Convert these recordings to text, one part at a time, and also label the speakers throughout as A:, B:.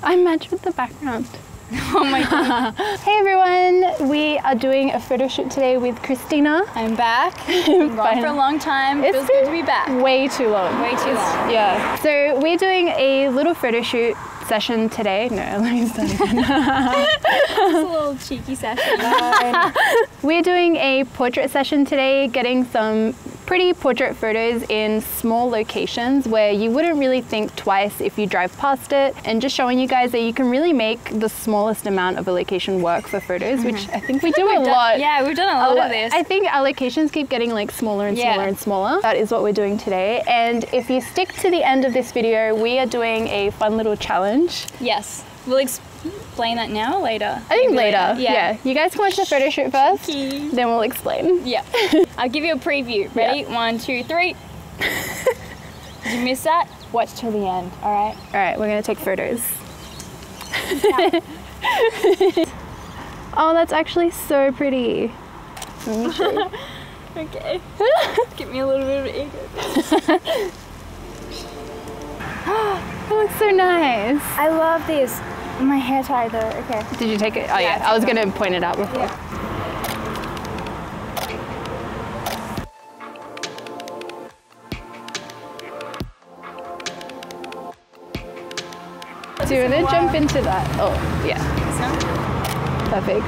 A: I match with the background.
B: Oh my god.
A: Hey everyone, we are doing a photo shoot today with Kristina.
B: I'm back. Been gone for a long time. It feels good to be back.
A: Way too long.
B: Way too long.
A: Yeah. So we're doing a little photo shoot session today. No, let me start again.
B: Just a little cheeky session.
A: We're doing a portrait session today, getting some pretty portrait photos in small locations where you wouldn't really think twice if you drive past it, and just showing you guys that you can really make the smallest amount of a location work for photos, which I think we do a lot.
B: Yeah, we've done a lot of this.
A: I think our locations keep getting like smaller and smaller and smaller. That is what we're doing today. And if you stick to the end of this video, we are doing a fun little challenge.
B: Yes. We'll explain that now or later?
A: I think later. Yeah. You guys can watch the photo shoot first, then we'll explain.
B: Yeah. I'll give you a preview. Ready? Yeah. 1, 2, 3. Did you miss that? Watch till the end, all right?
A: All right, we're gonna take photos. Oh, that's actually so pretty. Let me show you.
B: Okay. Give me a little bit of ego.
A: That looks so nice.
B: I love this. My hair tie though, okay.
A: Did you take it? Oh yeah, I was gonna point it out before.
B: Yeah.
A: Do you want to jump into that? Oh, yeah. Perfect.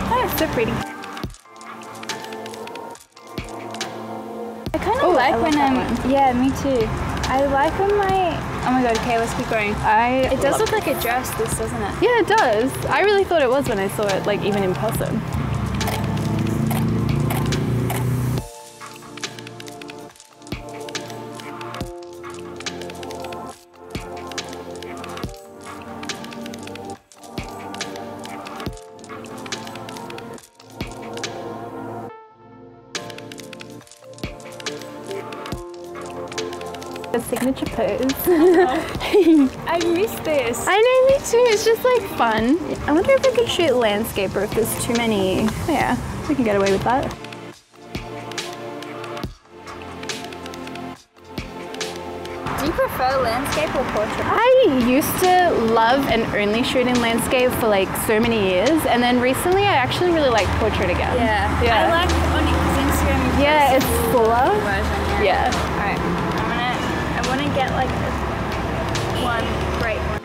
A: Oh, so pretty.
B: I kind of like when I'm... Yeah, me too. I like when oh my god, okay, let's keep going. It does look like a dress, this, doesn't it?
A: Yeah, it does. I really thought it was when I saw it, like, even in person. A signature pose.
B: I miss this.
A: I know, me too. It's just like fun. I wonder if I could shoot landscape or if there's too many. Yeah, we can get away with that.
B: Do you prefer landscape or portrait?
A: I used to love and only shoot in landscape for like so many years, and then recently I actually really like portrait again.
B: Yeah. I like on Instagram.
A: Yeah, it's fuller.
B: Version,
A: yeah.
B: Alright. I want to get like one great one.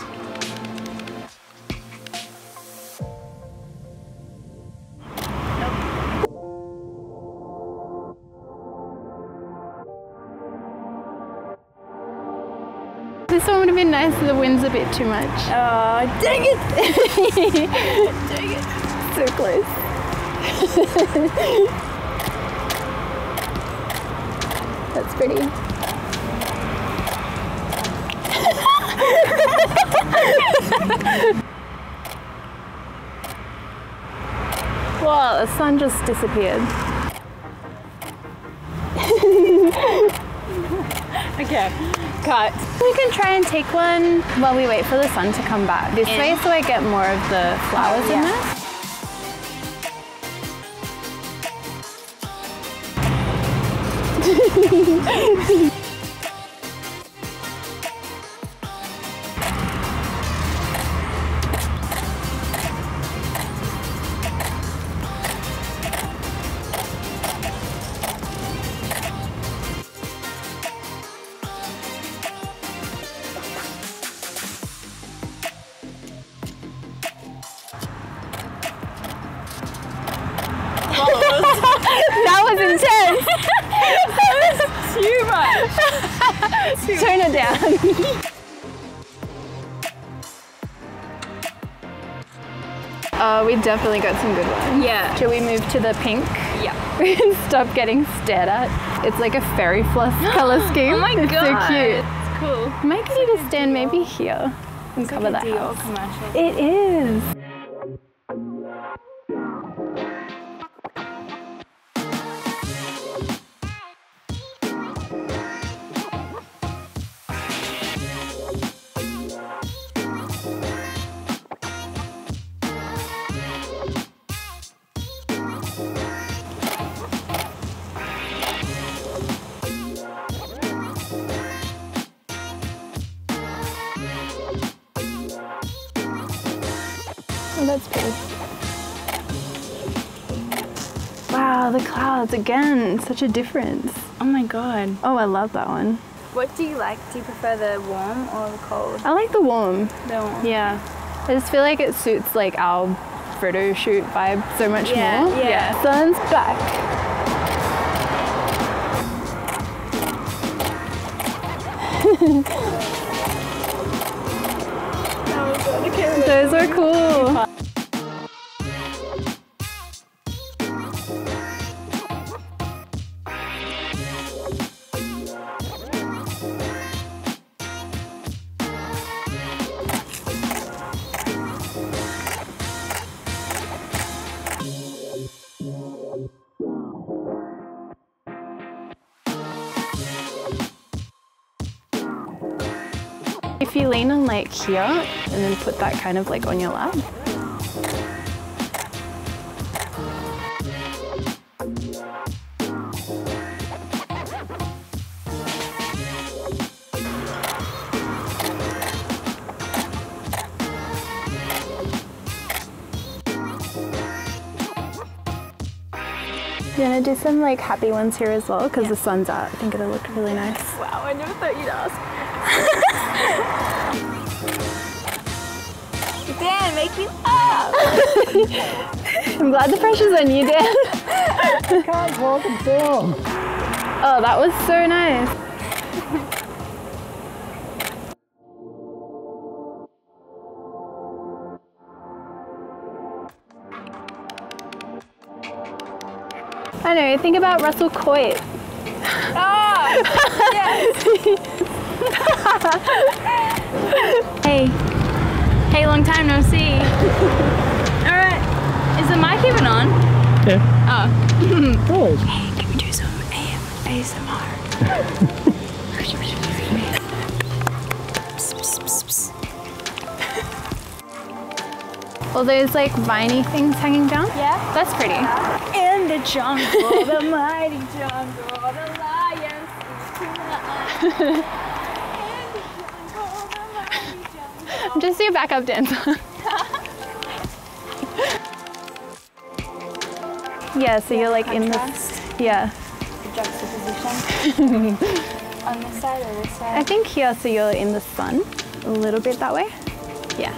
A: This one would have been nice if the wind's a bit too much.
B: Oh, dang it!
A: Dang it. So close. That's pretty. Wow, the sun just disappeared.
B: Okay, cut.
A: We can try and take one while we wait for the sun to come back. This way so I get more of the flowers in there. That was intense.
B: That was too much.
A: Turn it down. Oh, we definitely got some good ones.
B: Yeah.
A: Shall we move to the pink?
B: Yeah.
A: Stop getting stared at. It's like a fairy floss color scheme.
B: Oh my god.
A: It's so cute.
B: It's cool.
A: I might need to stand maybe here and cover that house.
B: Commercial.
A: It is. Oh, the clouds again, such a difference.
B: Oh my god.
A: Oh, I love that one.
B: What do you like? Do you prefer the warm or the cold?
A: I like the warm.
B: The warm.
A: Yeah. I just feel like it suits like our photo shoot vibe so much more.
B: Yeah.
A: Sun's back. Those are cool. If you lean on like here and then put that kind of like on your lap. You want to do some like happy ones here as well because the sun's out. I think it'll look really nice.
B: Wow, I never thought you'd ask. Dan, make me laugh.
A: I'm glad the pressure's on you, Dan.
C: I can't hold the film.
A: Oh, that was so nice. I know, think about Russell Coit.
B: Ah, yes. Hey. Hey, long time no see. All right. Is the mic even on?
C: Yeah.
B: Oh.
C: Oh.
B: Hey, can we do some ASMR?
A: All those like viney things hanging down?
B: Yeah.
A: That's pretty.
B: In the jungle, the mighty jungle, the lions sleep tonight.
A: Just do a backup dancer. Yeah, so you're like
B: contrast.
A: in the, yeah.
B: The juxtaposition. On this side or this side?
A: I think here, so you're in the sun a little bit that way. Yeah.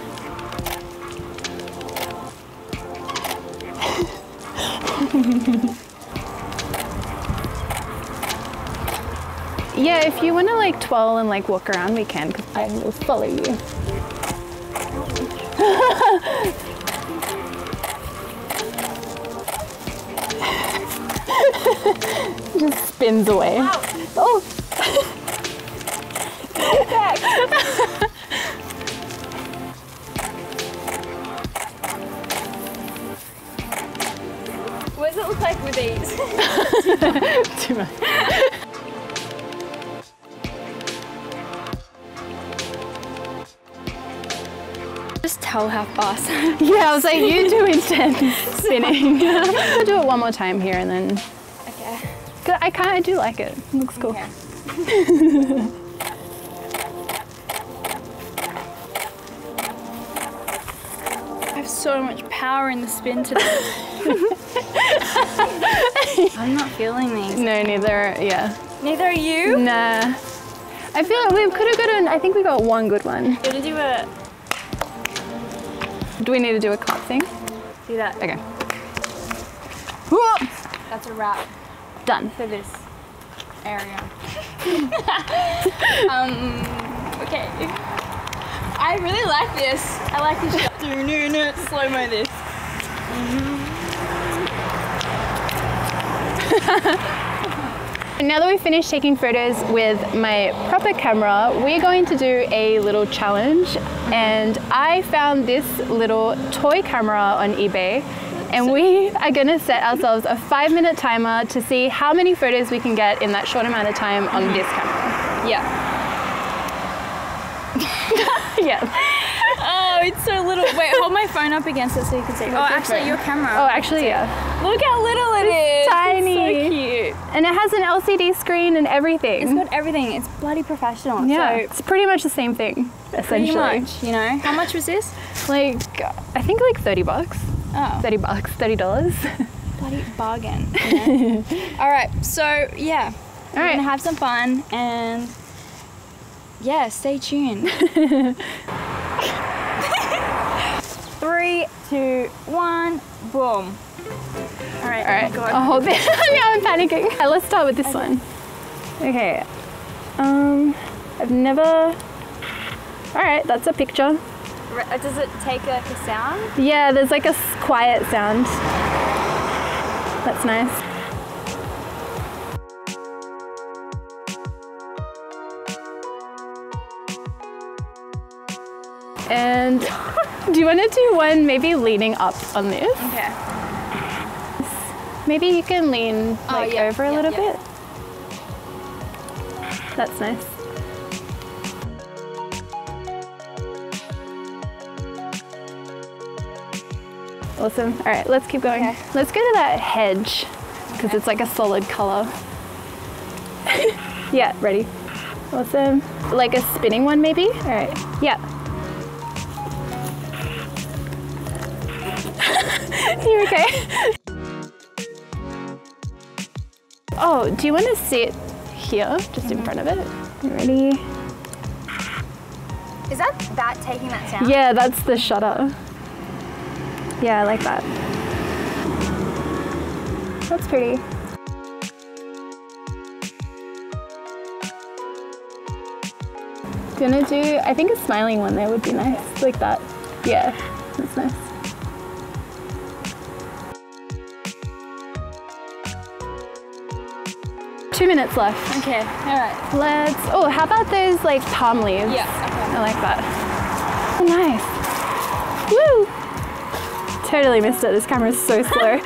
A: Yeah, if you want to like twirl and like walk around, we can, because I will follow you. Just spins away.
B: Wow.
A: Oh!
B: What does it look like with these?
A: Too much.
B: Just tell how fast.
A: Yeah, I was like, you do intense spinning. I'll do it one more time here and then.
B: Okay.
A: 'Cause I do like it. It looks cool.
B: Okay. I have so much power in the spin today. I'm not feeling these.
A: No, neither. Yeah.
B: Neither are you?
A: Nah. I feel like we could have gotten. I think we got one good one.
B: You're gonna do a.
A: Do we need to do a clap thing?
B: Do that.
A: Okay. Whoa!
B: That's a wrap
A: Done.
B: for this area. Okay. I really like this. I like this shot. Slow-mo this.
A: Now that we've finished taking photos with my proper camera, we're going to do a little challenge. And I found this little toy camera on eBay. And we are gonna set ourselves a 5-minute timer to see how many photos we can get in that short amount of time on this camera.
B: Yeah.
A: Yeah.
B: Oh, it's so little. Wait, hold my phone up against it so you can see. Oh, actually, your camera.
A: Oh, actually, yeah.
B: Look how little it is.
A: Tiny.
B: It's so cute.
A: And it has an LCD screen and everything.
B: It's got everything. It's bloody professional.
A: Yeah,
B: So
A: it's pretty much the same thing, essentially.
B: pretty much, you know. How much was this?
A: Like, I think like $30.
B: Oh.
A: $30.
B: bloody bargain. You know? All right, so yeah, we're gonna have some fun and yeah, stay tuned. 3, 2, 1, boom. All right.
A: I'll hold it. Now I'm panicking. Okay, let's start with this one. Okay. I've never. All right, that's a picture.
B: Does it take like a sound?
A: Yeah, there's like a quiet sound. That's nice. And do you want to do one maybe leaning up on this?
B: Okay.
A: Maybe you can lean like over a little bit. That's nice. Awesome. All right, let's keep going. Okay. Let's go to that hedge because it's like a solid color. Yeah, ready. Awesome. Like a spinning one maybe? All right. Yeah. You okay? Oh, do you want to sit here, just in front of it? Ready?
B: Is that taking that sound?
A: Yeah, that's the shutter. Yeah, I like that. That's pretty. Do you want to do, I think a smiling one there would be nice, like that. Yeah, that's nice. Two minutes left.
B: Okay, all right.
A: Oh, how about those like palm leaves?
B: Yeah, okay.
A: I like that. Oh, nice. Woo! Totally missed it. This camera's so slow.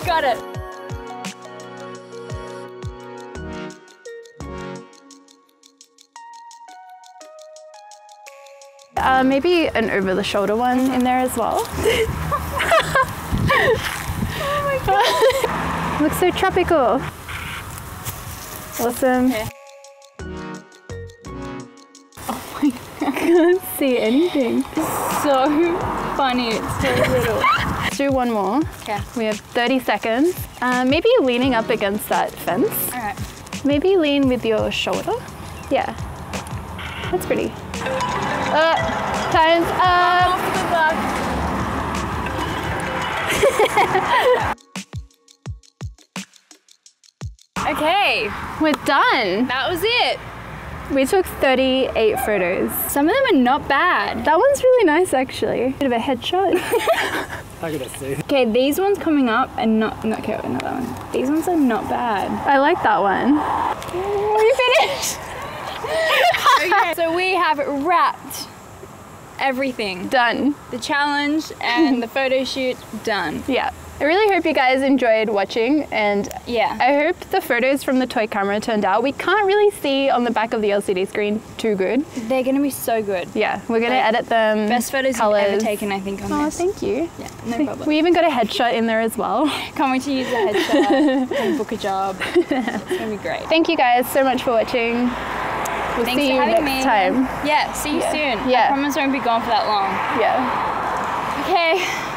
B: Got it.
A: Maybe an over-the-shoulder one in there as well.
B: Oh my god.
A: Looks so tropical. Awesome.
B: Okay.
A: Oh my god. I can't see anything.
B: So funny. It's so little.
A: Let's do one more.
B: Okay.
A: We have 30 seconds. Maybe leaning up against that fence.
B: All right.
A: Maybe lean with your shoulder. Yeah. That's pretty. Time's up.
B: Off the block. Okay,
A: We're done.
B: that was it.
A: We took 38 photos.
B: Some of them are not bad.
A: That one's really nice actually. Bit of a headshot.
C: I gotta see.
B: Okay, these ones coming up and not that one. These ones are not bad.
A: I like that one. We finished.
B: Okay, so we have wrapped everything.
A: Done.
B: The challenge and the photo shoot done.
A: Yeah. I really hope you guys enjoyed watching, and
B: Yeah.
A: I hope the photos from the toy camera turned out. We can't really see on the back of the LCD screen too good.
B: They're gonna be so good.
A: Yeah, we're gonna edit them.
B: Best photos
A: colors.
B: you've ever taken, I think, on
A: Oh,
B: this.
A: thank you.
B: Yeah, no problem.
A: We even got a headshot in there as well.
B: Can't wait to use the headshot and book a job. It's gonna be great.
A: Thank you guys so much for watching. We'll
B: Thanks
A: see
B: for
A: you
B: having
A: next
B: me.
A: time.
B: Yeah, see you soon.
A: Yeah.
B: I promise I won't be gone for that long.
A: Yeah.
B: Okay.